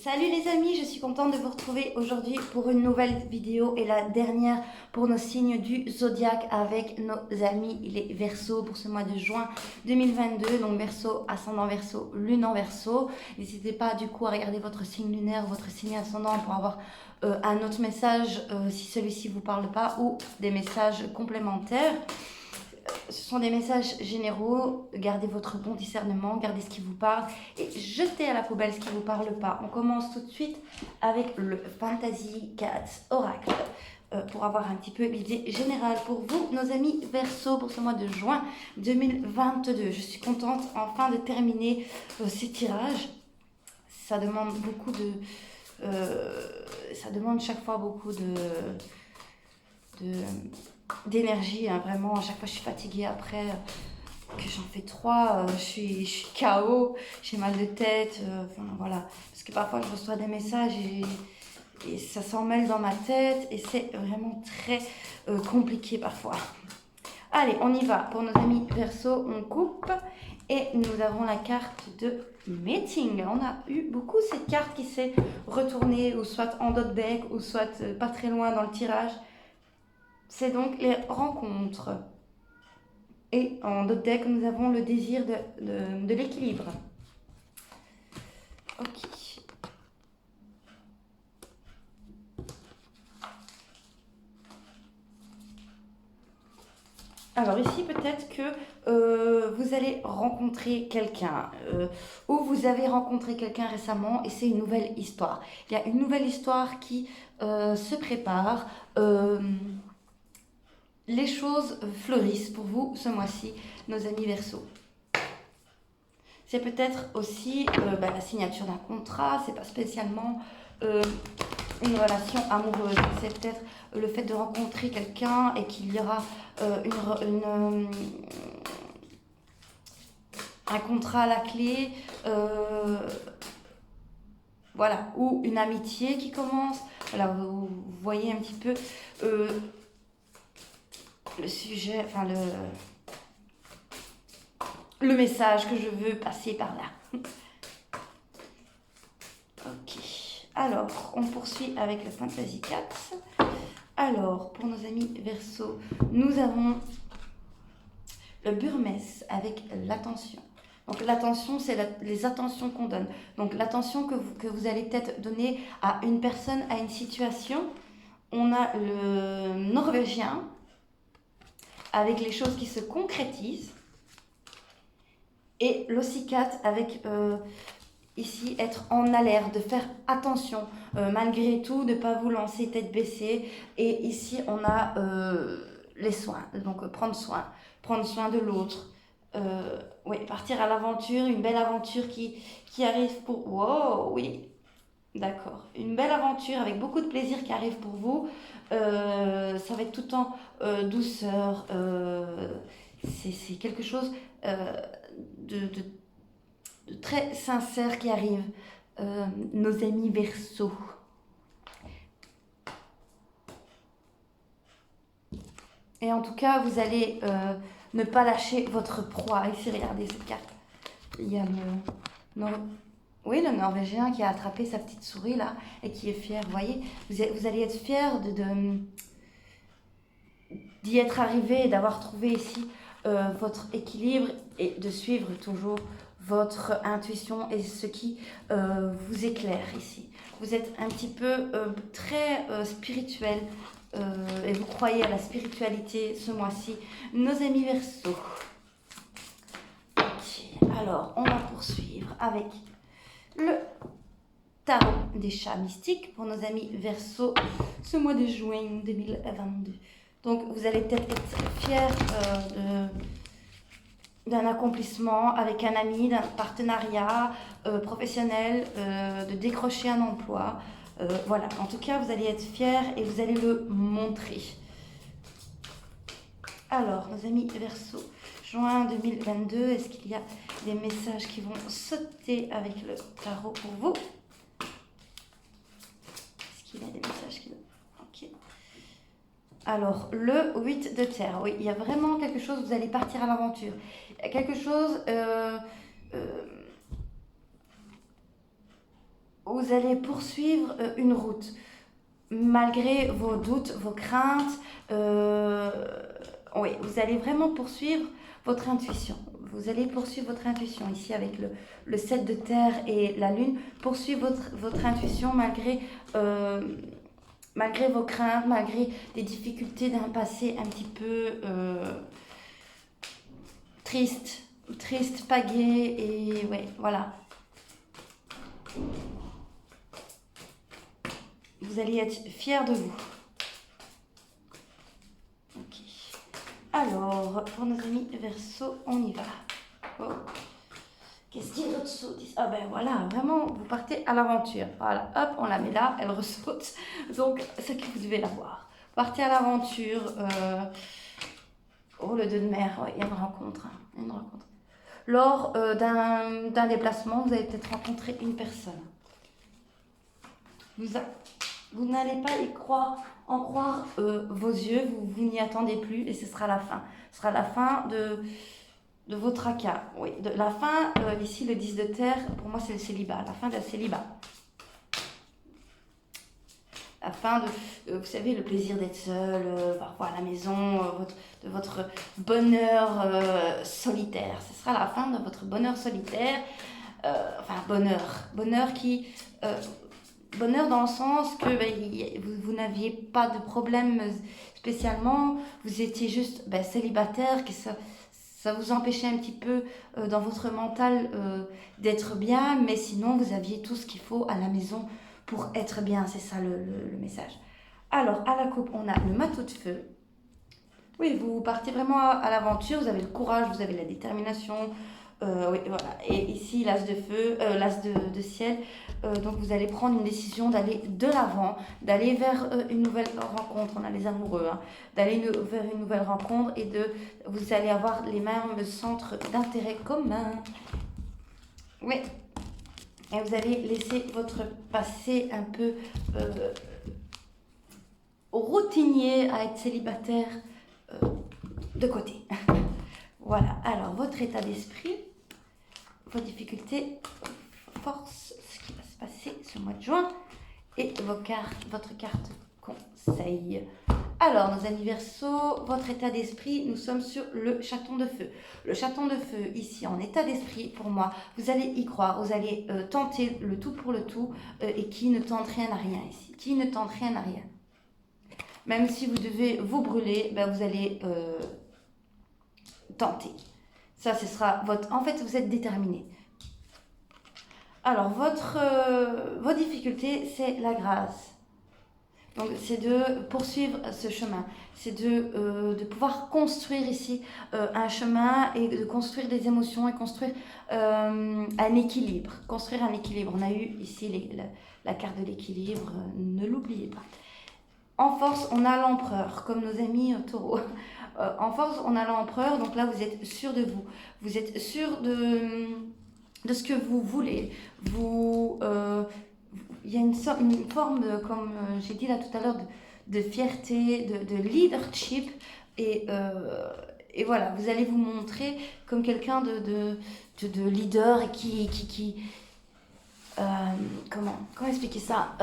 Salut les amis, je suis contente de vous retrouver aujourd'hui pour une nouvelle vidéo et la dernière pour nos signes du zodiaque avec nos amis les Verseaux pour ce mois de juin 2022. Donc Verseau, ascendant Verseau, lune en Verseau. N'hésitez pas du coup à regarder votre signe lunaire, votre signe ascendant pour avoir un autre message si celui-ci ne vous parle pas ou des messages complémentaires. Ce sont des messages généraux, gardez votre bon discernement, gardez ce qui vous parle et jetez à la poubelle ce qui ne vous parle pas. On commence tout de suite avec le Fantasy Cats Oracle pour avoir un petit peu l'idée générale pour vous, nos amis Verseau, pour ce mois de juin 2022. Je suis contente enfin de terminer ces tirages. Ça demande beaucoup de... ça demande chaque fois beaucoup de d'énergie, hein, vraiment. À chaque fois je suis fatiguée après que j'en fais trois, je suis KO, j'ai mal de tête, enfin voilà, parce que parfois je reçois des messages et ça s'en mêle dans ma tête et c'est vraiment très compliqué parfois. Allez, on y va. Pour nos amis Verseau, on coupe et nous avons la carte de meeting. On a eu beaucoup cette carte qui s'est retournée ou soit en dos de bec ou soit pas très loin dans le tirage. C'est donc les rencontres. Et en d'autres decks, nous avons le désir de l'équilibre. Ok. Alors ici, peut-être que vous allez rencontrer quelqu'un ou vous avez rencontré quelqu'un récemment et c'est une nouvelle histoire. Il y a une nouvelle histoire qui se prépare. Les choses fleurissent pour vous ce mois-ci, nos amis Verseaux. C'est peut-être aussi la signature d'un contrat, c'est pas spécialement une relation amoureuse, c'est peut-être le fait de rencontrer quelqu'un et qu'il y aura un contrat à la clé, voilà, ou une amitié qui commence. Voilà, vous voyez un petit peu le sujet, enfin le message que je veux passer par là. Ok, alors on poursuit avec le Fantasy Cats. Alors, pour nos amis Verseau, nous avons le Burmès avec l'attention. Donc l'attention, c'est les attentions qu'on donne. Donc l'attention que vous allez peut-être donner à une personne, à une situation. On a le Norvégien avec les choses qui se concrétisent. Et l'Ossicate avec ici être en alerte, de faire attention malgré tout, de ne pas vous lancer tête baissée. Et ici on a les soins, donc prendre soin de l'autre. Oui, partir à l'aventure, une belle aventure qui arrive pour... Wow, oui, d'accord. Une belle aventure avec beaucoup de plaisir qui arrive pour vous. Ça va être tout le temps douceur. C'est quelque chose de très sincère qui arrive. Nos amis Verseau. Et en tout cas, vous allez ne pas lâcher votre proie. Ici, regardez cette carte. Il y a le Norvégien qui a attrapé sa petite souris là et qui est fier. Vous voyez, vous allez être fier d'y être arrivé et d'avoir trouvé ici votre équilibre et de suivre toujours votre intuition et ce qui vous éclaire ici. Vous êtes un petit peu très spirituel et vous croyez à la spiritualité ce mois-ci. Nos amis Verseau. Ok, alors on va poursuivre avec le tarot des chats mystiques pour nos amis Verseau ce mois de juin 2022. Donc vous allez peut-être être fiers d'un accomplissement avec un ami, d'un partenariat professionnel, de décrocher un emploi. Voilà, en tout cas, vous allez être fiers et vous allez le montrer. Alors, nos amis Verseau, juin 2022, est-ce qu'il y a des messages qui vont sauter avec le tarot pour vous? Est-ce qu'il y a des messages qui... Ok. Alors, le 8 de terre, oui, il y a vraiment quelque chose, vous allez partir à l'aventure. Il y a quelque chose où vous allez poursuivre une route. Malgré vos doutes, vos craintes, oui, vous allez vraiment poursuivre votre intuition. Vous allez poursuivre votre intuition ici avec le 7 de terre et la lune. Poursuivre votre intuition malgré vos craintes, malgré des difficultés d'un passé un petit peu triste, pas gai, et ouais, voilà. Vous allez être fiers de vous. Ok. Alors, pour nos amis Verseau, on y va. Oh. Qu'est-ce qu'il y a d'autre saut? Ah ben voilà, vraiment, vous partez à l'aventure. Voilà, hop, on la met là, elle ressaute. Donc, c'est que vous devez la voir. Partez à l'aventure. Oh, le 2 de mer, ouais, il y a une rencontre. Une rencontre. Lors d'un déplacement, vous allez peut-être rencontrer une personne. Vous n'allez pas en croire vos yeux, vous n'y attendez plus et ce sera la fin. Ce sera la fin de vos tracas. Oui, la fin, ici le 10 de terre, pour moi c'est le célibat, la fin d'un célibat. La fin de, vous savez, le plaisir d'être seul, parfois à la maison, de votre bonheur solitaire. Ce sera la fin de votre bonheur solitaire, enfin bonheur qui... bonheur dans le sens que vous n'aviez pas de problème spécialement, vous étiez juste célibataire, que ça vous empêchait un petit peu dans votre mental d'être bien, mais sinon vous aviez tout ce qu'il faut à la maison pour être bien, c'est ça le message. Alors, à la coupe, on a le marteau de feu. Oui, vous partez vraiment à l'aventure, vous avez le courage, vous avez la détermination. Oui, voilà. Et ici, l'as de feu, l'as de ciel. Donc, vous allez prendre une décision d'aller de l'avant, d'aller vers une nouvelle rencontre. On a les amoureux, hein, d'aller vers une nouvelle rencontre et vous allez avoir les mêmes centres d'intérêt commun. Oui. Et vous allez laisser votre passé un peu routinier à être célibataire de côté. Voilà. Alors, votre état d'esprit, vos difficultés, force, ce qui va se passer ce mois de juin et votre carte conseil. Alors, nos amis Verseaux, votre état d'esprit, nous sommes sur le chaton de feu. Le chaton de feu, ici, en état d'esprit, pour moi, vous allez y croire, vous allez tenter le tout pour le tout et qui ne tente rien à rien ici. Qui ne tente rien à rien. Même si vous devez vous brûler, vous allez tenter. Ça, ce sera votre... En fait, vous êtes déterminé. Alors, vos difficultés, c'est la grâce. Donc, c'est de poursuivre ce chemin. C'est de pouvoir construire ici un chemin et de construire des émotions et construire un équilibre. Construire un équilibre. On a eu ici la carte de l'équilibre. Ne l'oubliez pas. En force, on a l'empereur, comme nos amis taureaux. En force, on a l'empereur. Donc là, vous êtes sûr de vous. Vous êtes sûr de ce que vous voulez. Il y a une forme, comme j'ai dit là tout à l'heure, de fierté, de leadership. Et voilà, vous allez vous montrer comme quelqu'un de leader et qui comment expliquer ça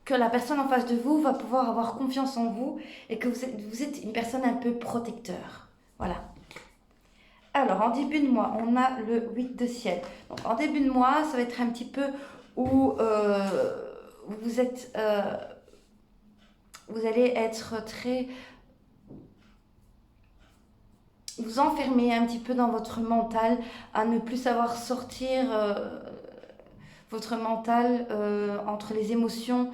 que la personne en face de vous va pouvoir avoir confiance en vous et que vous êtes une personne un peu protecteur. Voilà. Alors, en début de mois, on a le 8 de ciel. Donc, en début de mois, ça va être un petit peu où vous allez être très... Vous enfermer un petit peu dans votre mental, à ne plus savoir sortir votre mental entre les émotions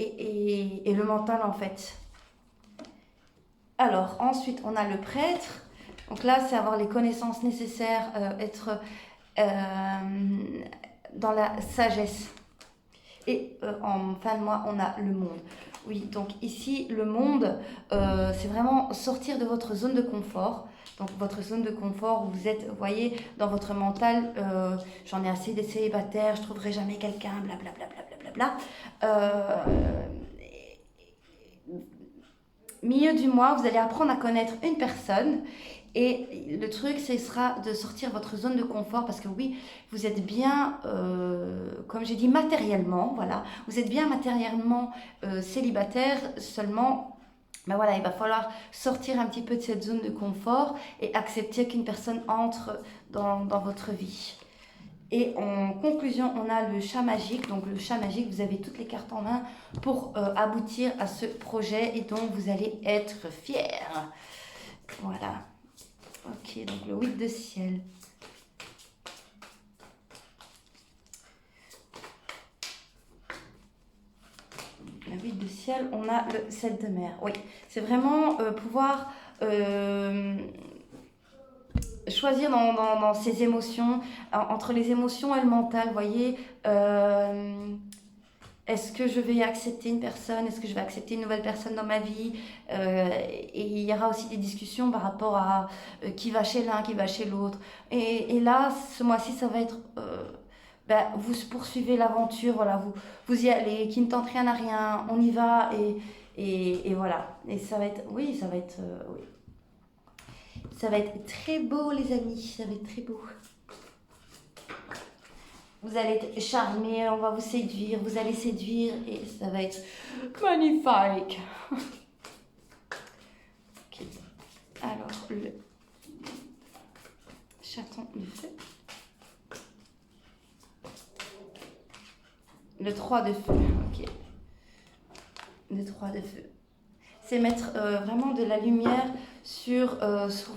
et le mental, en fait. Alors, ensuite, on a le prêtre. Donc là, c'est avoir les connaissances nécessaires, être dans la sagesse. Et en fin de mois, on a le monde. Oui, donc ici, le monde, c'est vraiment sortir de votre zone de confort. Donc votre zone de confort où vous êtes, vous voyez, dans votre mental, j'en ai assez des célibataires, je ne trouverai jamais quelqu'un, blablabla. Milieu du mois, vous allez apprendre à connaître une personne Et le truc, ce sera de sortir votre zone de confort parce que oui, vous êtes bien, comme j'ai dit, matériellement, voilà, vous êtes bien matériellement célibataire, seulement, ben voilà, il va falloir sortir un petit peu de cette zone de confort et accepter qu'une personne entre dans votre vie. Et en conclusion, on a le chat magique. Donc le chat magique, vous avez toutes les cartes en main pour aboutir à ce projet et dont vous allez être fiers. Voilà. Ok, donc le 8 de ciel. Le 8 de ciel, on a le 7 de mer. Oui, c'est vraiment pouvoir choisir dans ses émotions, entre les émotions et le mental, vous voyez. Est-ce que je vais accepter une personne? Est-ce que je vais accepter une nouvelle personne dans ma vie? Et il y aura aussi des discussions par rapport à qui va chez l'un, qui va chez l'autre. Et là, ce mois-ci, ça va être... vous poursuivez l'aventure, voilà, vous y allez, qui ne tente rien à rien, on y va et voilà. Et ça va être... Oui, ça va être... oui. Ça va être très beau, les amis, ça va être très beau. Vous allez être charmé, on va vous séduire, vous allez séduire et ça va être magnifique. Ok. Alors, le chaton de feu. Le 3 de feu, ok. Le 3 de feu. C'est mettre vraiment de la lumière sur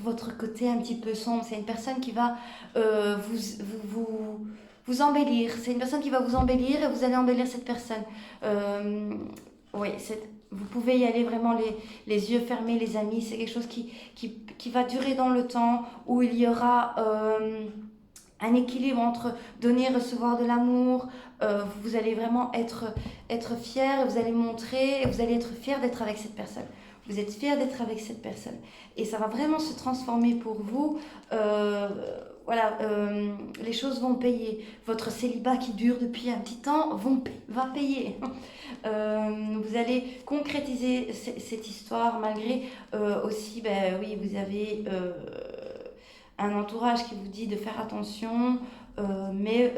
votre côté un petit peu sombre. C'est une personne qui va vous embellir. C'est une personne qui va vous embellir et vous allez embellir cette personne. Oui, vous pouvez y aller vraiment les yeux fermés, les amis. C'est quelque chose qui va durer dans le temps, où il y aura un équilibre entre donner et recevoir de l'amour. Vous allez vraiment être fier, vous allez montrer, vous allez être fier d'être avec cette personne. Vous êtes fier d'être avec cette personne. Et ça va vraiment se transformer pour vous. Voilà, les choses vont payer. Votre célibat qui dure depuis un petit temps va payer. Vous allez concrétiser cette histoire malgré aussi, oui, vous avez un entourage qui vous dit de faire attention, mais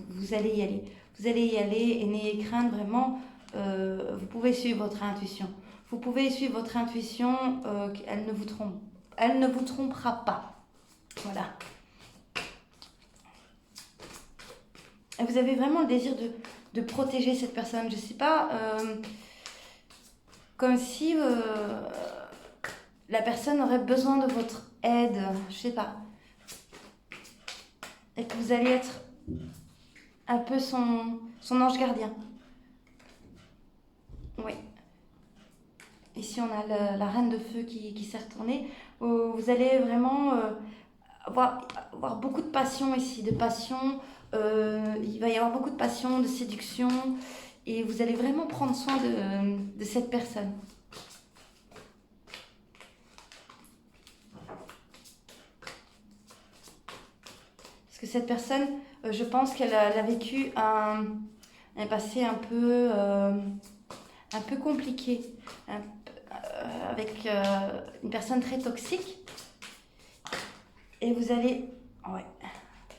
vous allez y aller. Vous allez y aller et n'ayez crainte vraiment. Vous pouvez suivre votre intuition. Vous pouvez suivre votre intuition, elle ne vous trompera pas. Voilà. Et vous avez vraiment le désir de protéger cette personne. Je ne sais pas, comme si la personne aurait besoin de votre aide. Je ne sais pas. Et que vous allez être un peu son ange gardien. Oui. Ici, on a la reine de feu qui s'est retournée. Vous allez vraiment avoir beaucoup de passion ici, de passion. Il va y avoir beaucoup de passion, de séduction. Et vous allez vraiment prendre soin de cette personne. Parce que cette personne, je pense qu'elle a vécu un passé un peu compliqué. Avec une personne très toxique. Et vous allez... Ouais,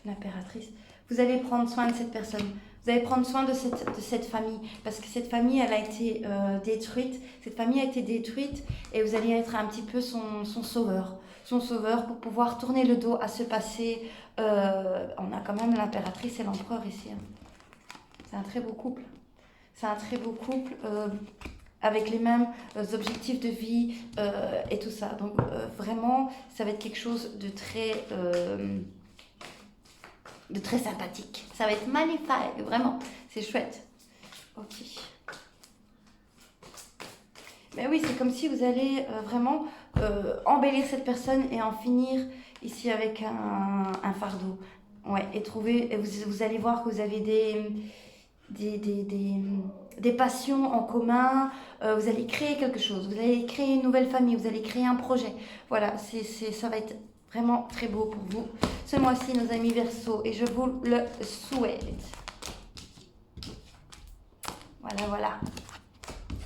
l'impératrice. Vous allez prendre soin de cette personne. Vous allez prendre soin de cette famille. Parce que cette famille, elle a été détruite. Cette famille a été détruite. Et vous allez être un petit peu son sauveur. Son sauveur pour pouvoir tourner le dos à ce passé. On a quand même l'impératrice et l'empereur ici. Hein. C'est un très beau couple. C'est un très beau couple. Avec les mêmes objectifs de vie et tout ça. Donc vraiment, ça va être quelque chose de très sympathique. Ça va être magnifique, vraiment. C'est chouette. Ok. Mais oui, c'est comme si vous allez vraiment embellir cette personne et en finir ici avec un fardeau. Ouais, et vous allez voir que vous avez des passions en commun, vous allez créer quelque chose, vous allez créer une nouvelle famille, vous allez créer un projet. Voilà, ça va être vraiment très beau pour vous ce mois-ci, nos amis Verseau, et je vous le souhaite. Voilà.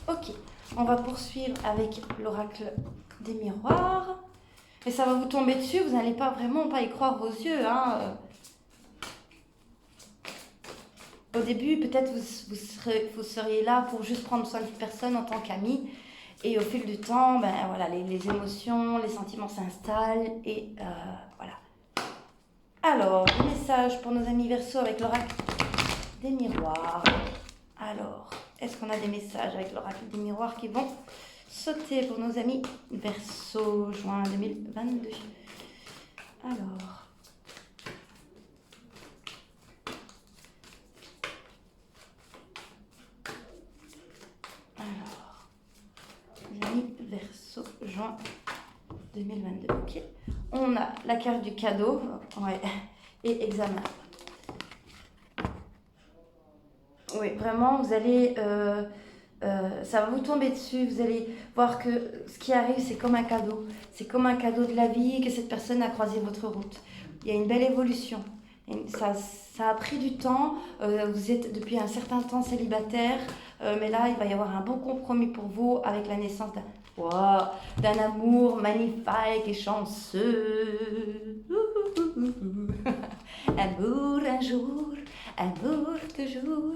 Ok, on va poursuivre avec l'oracle des miroirs. Et ça va vous tomber dessus, vous n'allez pas vraiment pas y croire vos yeux. Hein. Au début, peut-être vous seriez là pour juste prendre soin de cette personne en tant qu'ami. Et au fil du temps, ben, voilà, les émotions, les sentiments s'installent. Et voilà. Alors, le message pour nos amis Verseau avec l'oracle des miroirs. Alors, est-ce qu'on a des messages avec l'oracle des miroirs qui vont sauter pour nos amis Verseau, juin 2022? Alors, les amis Verseau, juin 2022. Ok. On a la carte du cadeau, ouais, et examen. Oui, vraiment, vous allez, ça va vous tomber dessus. Vous allez voir que ce qui arrive, c'est comme un cadeau. C'est comme un cadeau de la vie que cette personne a croisé votre route. Il y a une belle évolution. Et ça a pris du temps. Vous êtes depuis un certain temps célibataire, mais là, il va y avoir un bon compromis pour vous avec la naissance d'un amour magnifique et chanceux. Amour un jour, amour toujours.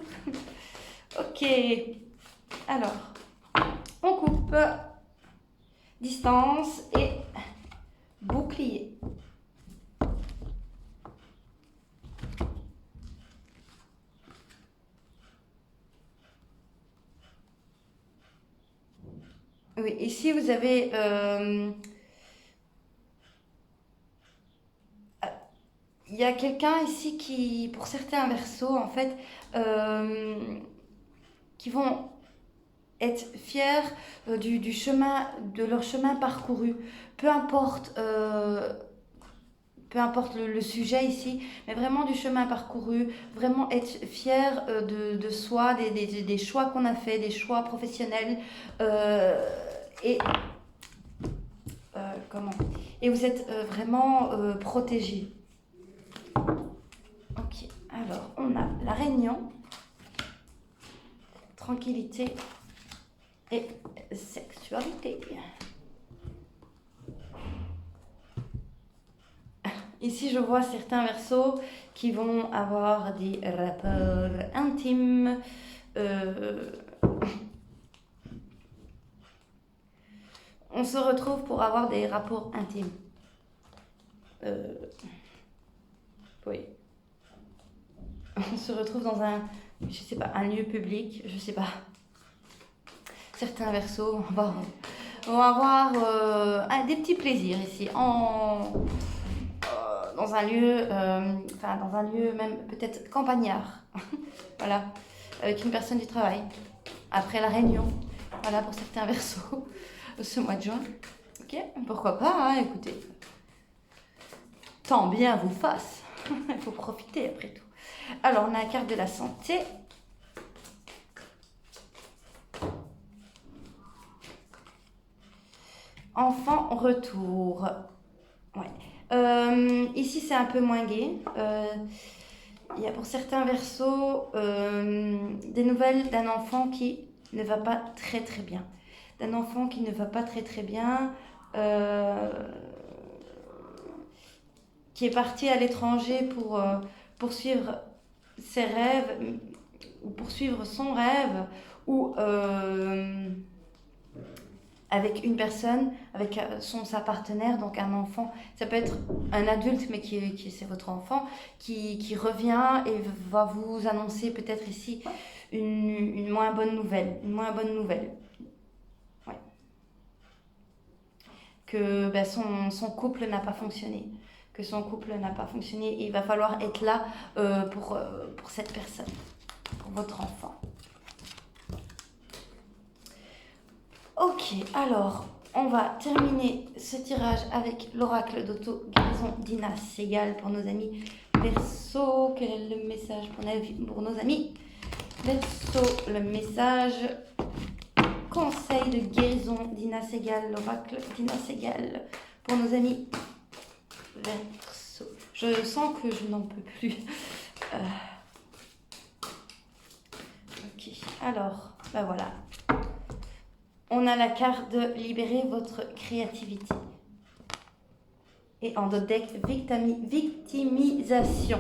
Ok, alors, on coupe, distance et bouclier. Oui, ici vous avez il y a quelqu'un ici qui, pour certains versos, en fait, qui vont être fiers du chemin, de leur chemin parcouru. Peu importe, peu importe le sujet ici, mais vraiment du chemin parcouru, vraiment être fier de soi, des choix qu'on a fait, des choix professionnels. Et comment Et vous êtes vraiment protégés. Ok, alors on a la réunion, tranquillité et sexualité. Ici, je vois certains versos qui vont avoir des rapports intimes. On se retrouve pour avoir des rapports intimes. Oui. On se retrouve dans un, je sais pas, un lieu public, je sais pas. Certains versos vont avoir des petits plaisirs ici, dans un lieu, dans un lieu même peut-être campagnard, voilà, avec une personne du travail, après la réunion, voilà pour certains versos, ce mois de juin. Ok, pourquoi pas, hein, écoutez, tant bien vous fasse, il faut profiter après tout. Alors on a la carte de la santé. Enfant retour. Ouais. Ici, c'est un peu moins gai. Il y a pour certains versos des nouvelles d'un enfant qui ne va pas très très bien. D'un enfant qui ne va pas très très bien, qui est parti à l'étranger pour poursuivre ses rêves, ou poursuivre son rêve, ou avec une personne, avec sa partenaire, donc un enfant. Ça peut être un adulte, mais qui c'est votre enfant, qui revient et va vous annoncer peut-être ici une moins bonne nouvelle. Une moins bonne nouvelle. Ouais. Que son couple n'a pas fonctionné. Que son couple n'a pas fonctionné. Et il va falloir être là pour cette personne, pour votre enfant. Ok, alors, on va terminer ce tirage avec l'oracle d'auto-guérison d'Ina Segal pour nos amis Verseau. Quel est le message pour nos amis Verseau? Le message conseil de guérison d'Ina Segal, l'oracle d'Ina Segal pour nos amis Verseau. Je sens que je n'en peux plus. Ok, alors, ben voilà. On a la carte de libérer votre créativité. Et en d'autres decks, victimisation.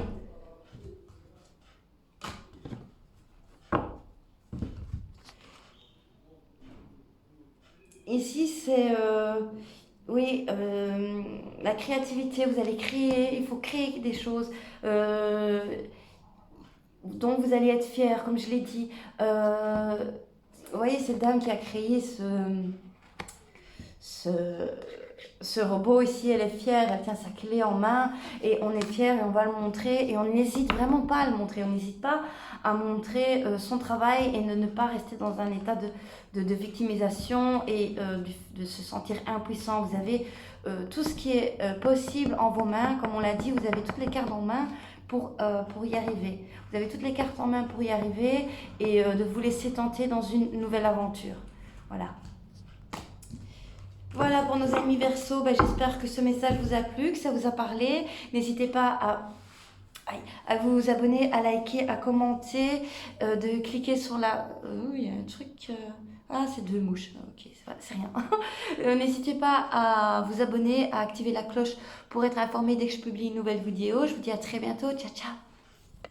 Ici, c'est oui, la créativité. Vous allez créer, il faut créer des choses dont vous allez être fiers, comme je l'ai dit. Vous voyez, cette dame qui a créé ce, ce robot ici, elle est fière, elle tient sa clé en main et on est fier et on va le montrer et on n'hésite vraiment pas à le montrer, on n'hésite pas à montrer son travail et ne pas rester dans un état de victimisation et de se sentir impuissant. Vous avez tout ce qui est possible en vos mains, comme on l'a dit, vous avez toutes les cartes en main pour y arriver. Vous avez toutes les cartes en main pour y arriver et de vous laisser tenter dans une nouvelle aventure. Voilà. Voilà pour nos amis Verseau, j'espère que ce message vous a plu, que ça vous a parlé. N'hésitez pas à vous abonner, à liker, à commenter, de cliquer sur la... il y a un truc... Ah, c'est 2 mouches, ok, c'est rien. N'hésitez pas à vous abonner, à activer la cloche pour être informé dès que je publie une nouvelle vidéo. Je vous dis à très bientôt, ciao ciao.